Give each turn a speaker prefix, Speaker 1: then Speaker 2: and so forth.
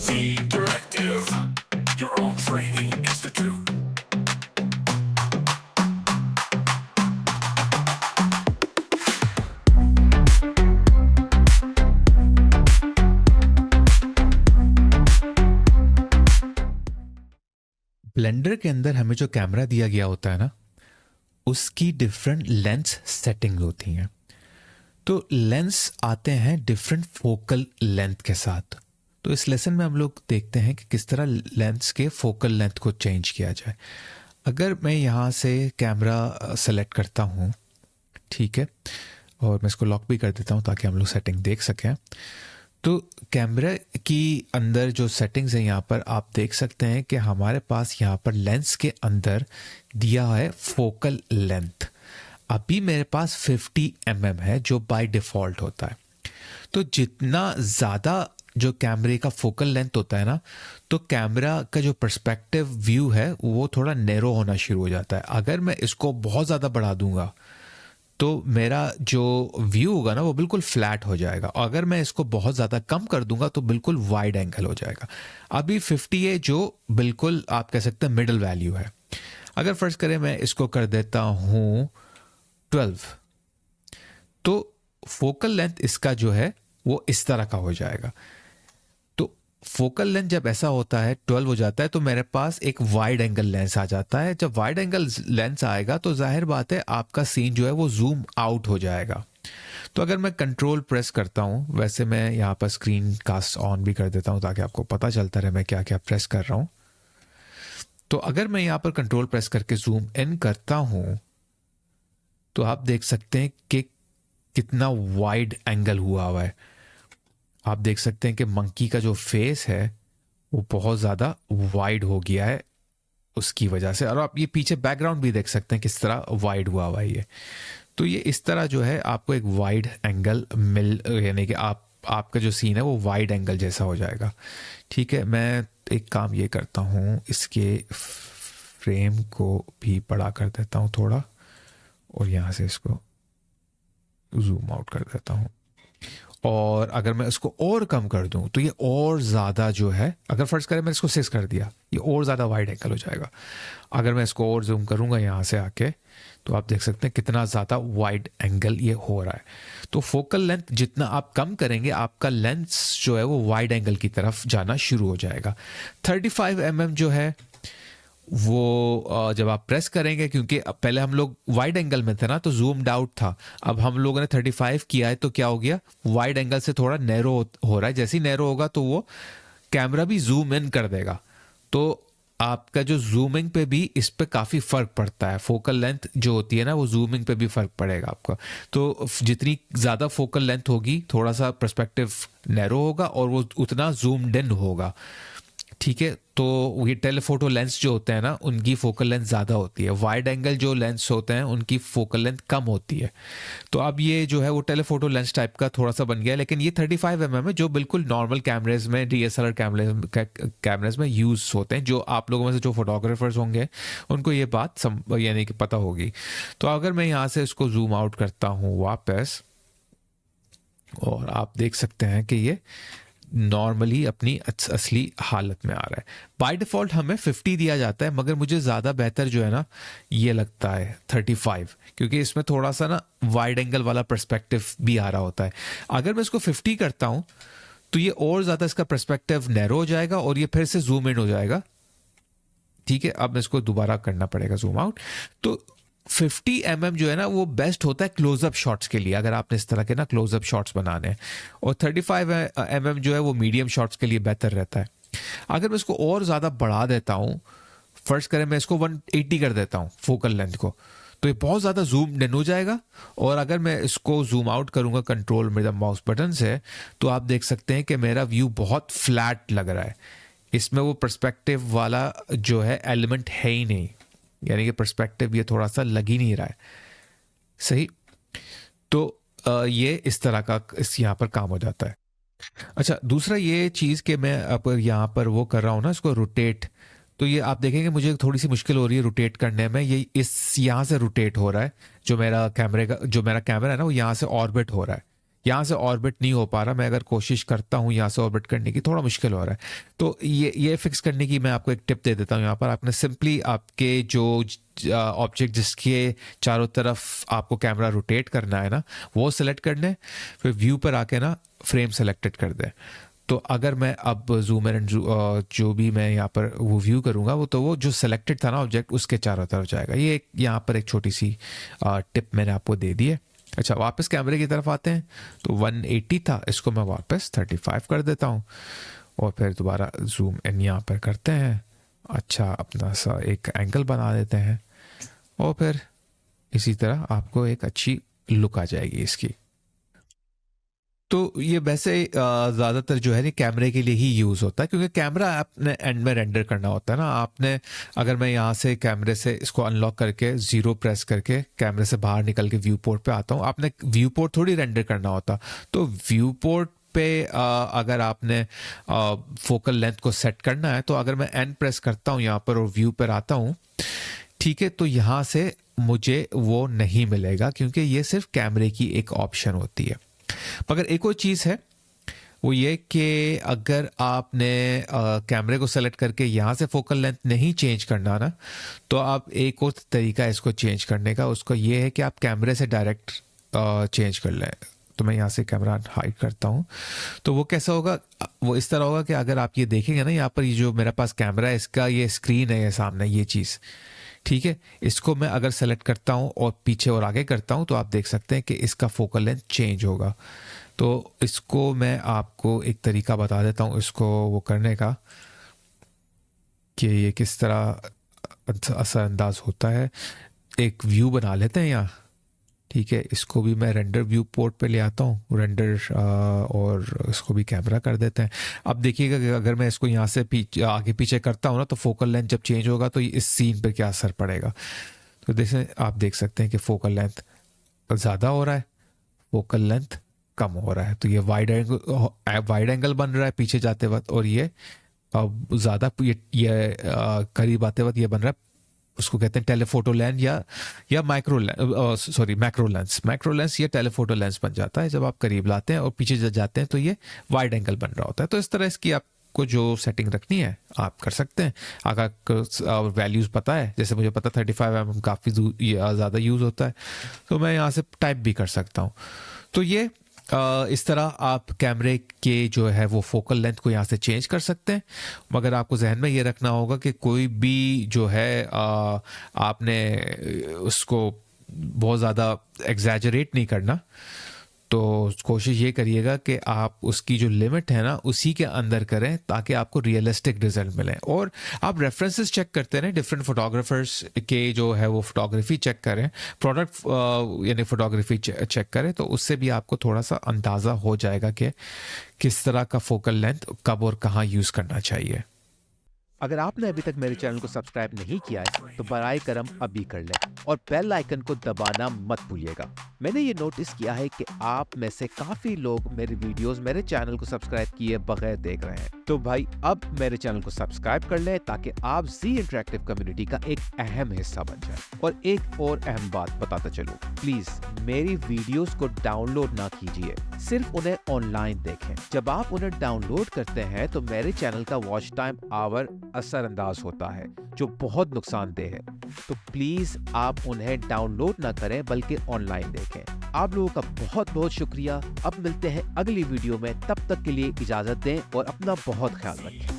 Speaker 1: The Directive, your own training institute.
Speaker 2: Blender के अंदर हमें जो कैमरा दिया गया होता है ना, उसकी डिफरेंट लेंस सेटिंग होती हैं। तो लेंस आते हैं डिफरेंट फोकल लेंथ के साथ। तो इस लेसन में हम लोग देखते हैं कि किस तरह लेंस के फोकल लेंथ को चेंज किया जाए। अगर मैं यहाँ से कैमरा सेलेक्ट करता हूँ, ठीक है, और मैं इसको लॉक भी कर देता हूँ ताकि हम लोग सेटिंग देख सकें। तो कैमरा की अंदर जो सेटिंग्स हैं यहाँ पर आप देख सकते हैं कि हमारे पास यहाँ पर लेंस के अंदर दिया है फोकल लेंथ। अभी मेरे पास 50 mm है जो बाय डिफ़ॉल्ट होता है। तो जितना ज़्यादा जो कैमरे का फोकल लेंथ होता है ना, तो कैमरा का जो पर्सपेक्टिव व्यू है वो थोड़ा नैरो होना शुरू हो जाता है। अगर मैं इसको बहुत ज़्यादा बढ़ा दूंगा तो मेरा जो व्यू होगा ना वो बिल्कुल फ्लैट हो जाएगा, और अगर मैं इसको बहुत ज़्यादा कम कर दूंगा तो बिल्कुल वाइड एंगल हो जाएगा। अभी 50 है जो बिल्कुल आप कह सकते हैं मिडल वैल्यू है। अगर फर्ज करें मैं इसको कर देता हूँ 12, तो फोकल लेंथ इसका जो है वो इस तरह का हो जाएगा। तो फोकल लेंथ जब ऐसा होता है 12 हो जाता है तो मेरे पास एक वाइड एंगल लेंस आ जाता है। जब वाइड एंगल लेंस आएगा तो जाहिर बात है आपका सीन जो है वो जूम आउट हो जाएगा। तो अगर मैं कंट्रोल प्रेस करता हूँ, वैसे मैं यहाँ पर स्क्रीन कास्ट ऑन भी कर देता हूँ ताकि आपको पता चलता रहे मैं क्या क्या प्रेस कर रहा हूँ। तो अगर मैं यहाँ पर कंट्रोल प्रेस करके जूम इन करता हूँ तो आप देख सकते हैं कि कितना वाइड एंगल हुआ है। आप देख सकते हैं कि मंकी का जो फेस है वो बहुत ज़्यादा वाइड हो गया है उसकी वजह से, और आप ये पीछे बैकग्राउंड भी देख सकते हैं किस तरह वाइड हुआ है ये। तो ये इस तरह जो है आपको एक वाइड एंगल यानी कि आपका जो सीन है वो वाइड एंगल जैसा हो जाएगा। ठीक है, मैं एक काम ये करता हूँ, इसके फ्रेम को भी बड़ा कर देता हूँ थोड़ा, और यहाँ से इसको जूम आउट कर देता हूँ। और अगर मैं इसको और कम कर दूं तो ये और ज़्यादा जो है, अगर फर्ज करें मैं इसको 6 कर दिया, ये और ज़्यादा वाइड एंगल हो जाएगा। अगर मैं इसको और जूम करूंगा यहाँ से आके तो आप देख सकते हैं कितना ज़्यादा वाइड एंगल ये हो रहा है। तो फोकल लेंथ जितना आप कम करेंगे आपका लेंस जो है वो वाइड एंगल की तरफ जाना शुरू हो जाएगा। 35 mm जो है वो जब आप प्रेस करेंगे, क्योंकि पहले हम लोग वाइड एंगल में थे ना तो जूम्ड आउट था, अब हम लोगों ने 35 किया है तो क्या हो गया, वाइड एंगल से थोड़ा नैरो हो रहा है। जैसे ही नैरो होगा तो वो कैमरा भी जूम इन कर देगा। तो आपका जो जूमिंग पे भी इस पे काफ़ी फ़र्क पड़ता है। फोकल लेंथ जो होती है ना वो जूमिंग पे भी फ़र्क पड़ेगा आपका। तो जितनी ज़्यादा फोकल लेंथ होगी थोड़ा सा पर्सपेक्टिव नैरो होगा और वो उतना जूम्ड इन होगा। ठीक है, तो ये टेलीफोटो लेंस जो होते हैं ना उनकी फोकल लेंथ ज़्यादा होती है, वाइड एंगल जो लेंस होते हैं उनकी फोकल लेंथ कम होती है। तो अब ये जो है वो टेलीफोटो लेंस टाइप का थोड़ा सा बन गया है, लेकिन ये 35 mm है जो बिल्कुल नॉर्मल कैमरेज में, DSLR कैमरेज में यूज़ होते हैं। जो आप लोगों में से जो फोटोग्राफर्स होंगे उनको ये बात यानी कि पता होगी। तो अगर मैं यहाँ से इसको जूम आउट करता हूँ वापस, और आप देख सकते हैं कि ये नॉर्मली अपनी असली हालत में आ रहा है। बाय डिफ़ॉल्ट हमें 50 दिया जाता है, मगर मुझे ज़्यादा बेहतर जो है ना ये लगता है 35, क्योंकि इसमें थोड़ा सा ना वाइड एंगल वाला पर्सपेक्टिव भी आ रहा होता है। अगर मैं इसको 50 करता हूँ तो ये और ज़्यादा इसका पर्सपेक्टिव नैरो हो जाएगा और ये फिर से जूम इन हो जाएगा। ठीक है, अब इसको दोबारा करना पड़ेगा जूम आउट। तो 50 mm जो है ना वो बेस्ट होता है क्लोजअप शॉट्स के लिए, अगर आपने इस तरह के ना क्लोजअप शॉट्स बनाने हैं, और 35 mm जो है वो मीडियम शॉट्स के लिए बेहतर रहता है। अगर मैं इसको और ज़्यादा बढ़ा देता हूँ, फर्ज करें मैं इसको 180 कर देता हूँ फोकल लेंथ को, तो ये बहुत ज़्यादा जूम इन हो जाएगा। और अगर मैं इसको जूम आउट करूँगा कंट्रोल मेरा माउस बटन से, तो आप देख सकते हैं कि मेरा व्यू बहुत फ्लैट लग रहा है। इसमें वो पर्सपेक्टिव वाला जो है एलिमेंट है ही नहीं, यानी कि पर्सपेक्टिव ये थोड़ा सा लग ही नहीं रहा है। सही, तो ये इस तरह का इस यहाँ पर काम हो जाता है। अच्छा, दूसरा ये चीज़ कि मैं अब यहाँ पर वो कर रहा हूँ ना इसको रोटेट, तो ये आप देखेंगे मुझे थोड़ी सी मुश्किल हो रही है रोटेट करने में। ये इस यहाँ से रोटेट हो रहा है, जो मेरा कैमरा है ना वो यहाँ से ऑर्बिट हो रहा है, यहाँ से ऑर्बिट नहीं हो पा रहा, मैं अगर कोशिश करता हूँ यहाँ से ऑर्बिट करने की, थोड़ा मुश्किल हो रहा है। तो ये फिक्स करने की मैं आपको एक टिप दे देता हूँ। यहाँ पर आपने सिंपली आपके जो ऑब्जेक्ट जिसके चारों तरफ आपको कैमरा रोटेट करना है ना, वो सेलेक्ट करना है, फिर व्यू पर आके ना फ्रेम सेलेक्टेड कर दें। तो अगर मैं अब जूम इन एंड जो भी मैं यहाँ पर वो व्यू करूँगा, वो जो सेलेक्टेड था ना ऑब्जेक्ट, उसके चारों तरफ जाएगा। ये एक यहाँ पर एक छोटी सी टिप मैंने आपको दे दी है। अच्छा, वापस कैमरे की तरफ आते हैं। तो 180 था, इसको मैं वापस 35 कर देता हूँ और फिर दोबारा जूम इन यहाँ पर करते हैं। अच्छा, अपना सा एक एंगल बना देते हैं और फिर इसी तरह आपको एक अच्छी लुक आ जाएगी इसकी। तो ये वैसे ज़्यादातर जो है ना कैमरे के लिए ही यूज़ होता है, क्योंकि कैमरा आपने एंड में रेंडर करना होता है ना। आपने अगर मैं यहाँ से कैमरे से इसको अनलॉक करके 0 प्रेस करके कैमरे से बाहर निकल के व्यू पोर्ट पे आता हूँ, आपने व्यू पोर्ट थोड़ी रेंडर करना होता। तो व्यू पोर्ट पे अगर आपने फोकल लेंथ को सेट करना है, तो अगर मैं एन प्रेस करता हूँ यहाँ पर और व्यू पर आता हूँ, ठीक है, तो यहाँ से मुझे वो नहीं मिलेगा, क्योंकि ये सिर्फ कैमरे की एक ऑप्शन होती है। मगर एक और चीज़ है, वो ये कि अगर आपने कैमरे को सेलेक्ट करके यहाँ से फोकल लेंथ नहीं चेंज करना ना, तो आप एक और तरीका है इसको चेंज करने का, उसको ये है कि आप कैमरे से डायरेक्ट चेंज कर लें। तो मैं यहाँ से कैमरा हाइड करता हूँ, तो वो कैसा होगा, वो इस तरह होगा कि अगर आप ये देखेंगे ना, यहाँ पर ये जो मेरे पास कैमरा है, इसका ये स्क्रीन है, ये सामने ये चीज़, ठीक है, इसको मैं अगर सेलेक्ट करता हूँ और पीछे और आगे करता हूँ, तो आप देख सकते हैं कि इसका फोकल लेंथ चेंज होगा। तो इसको मैं आपको एक तरीका बता देता हूँ इसको वो करने का, कि ये किस तरह असरअंदाज होता है। एक व्यू बना लेते हैं यहाँ, ठीक है, इसको भी मैं रेंडर व्यू पोर्ट पे ले आता हूँ, रेंडर, और इसको भी कैमरा कर देते हैं। अब देखिएगा कि अगर मैं इसको यहाँ से आगे पीछे करता हूँ ना, तो फोकल लेंथ जब चेंज होगा तो इस सीन पे क्या असर पड़ेगा। तो जैसे आप देख सकते हैं कि फोकल लेंथ ज़्यादा हो रहा है, फोकल लेंथ कम हो रहा है। तो ये वाइड एंगल बन रहा है पीछे जाते वक्त, और ये अब ज़्यादा ये करीब आते वक्त ये बन रहा है, उसको कहते हैं टेलीफोटो लेंस या मैक्रो लेंस या टेलीफोटो लेंस बन जाता है। जब आप करीब लाते हैं और पीछे जाते हैं तो ये वाइड एंगल बन रहा होता है। तो इस तरह इसकी आपको जो सेटिंग रखनी है आप कर सकते हैं। अगर वैल्यूज़ पता है, जैसे मुझे पता 35mm काफ़ी ज़्यादा यूज़ होता है, तो मैं यहाँ से टाइप भी कर सकता हूँ। तो ये इस तरह आप कैमरे के जो है वो फोकल लेंथ को यहाँ से चेंज कर सकते हैं। मगर आपको जहन में ये रखना होगा कि कोई भी जो है आपने उसको बहुत ज़्यादा एग्जैजरेट नहीं करना। तो कोशिश ये करिएगा कि आप उसकी जो लिमिट है ना उसी के अंदर करें, ताकि आपको रियलिस्टिक रिजल्ट मिले। और आप रेफरेंसेस चेक करते रहें, डिफरेंट फोटोग्राफर्स के जो है वो फोटोग्राफी चेक करें, प्रोडक्ट यानी फोटोग्राफी चेक करें, तो उससे भी आपको थोड़ा सा अंदाज़ा हो जाएगा कि किस तरह का फोकल लेंथ कब और कहाँ यूज़ करना चाहिए।
Speaker 3: अगर आपने अभी तक मेरे चैनल को सब्सक्राइब नहीं किया है तो बराए करम अभी कर लें और बेल आइकन को दबाना मत भूलिएगा। मैंने ये नोटिस किया है कि आप में से काफी लोग मेरे वीडियोस मेरे चैनल को सब्सक्राइब किए बगैर देख रहे हैं। तो भाई अब मेरे चैनल को सब्सक्राइब कर लें ताकि आप जी इंटरैक्टिव कम्युनिटी का एक अहम हिस्सा बन जाए। और एक और अहम बात बताता चलूं, प्लीज मेरी वीडियोस को डाउनलोड ना कीजिए, सिर्फ उन्हें ऑनलाइन देखें। जब आप उन्हें डाउनलोड करते हैं तो मेरे चैनल का वॉच टाइम आवर असरअंदाज होता है, जो बहुत नुकसानदेह है। तो प्लीज आप उन्हें डाउनलोड ना करें बल्कि ऑनलाइन देखें। आप लोगों का बहुत बहुत शुक्रिया। अब मिलते हैं अगली वीडियो में, तब तक के लिए इजाजत दें और अपना बहुत ख्याल रखें।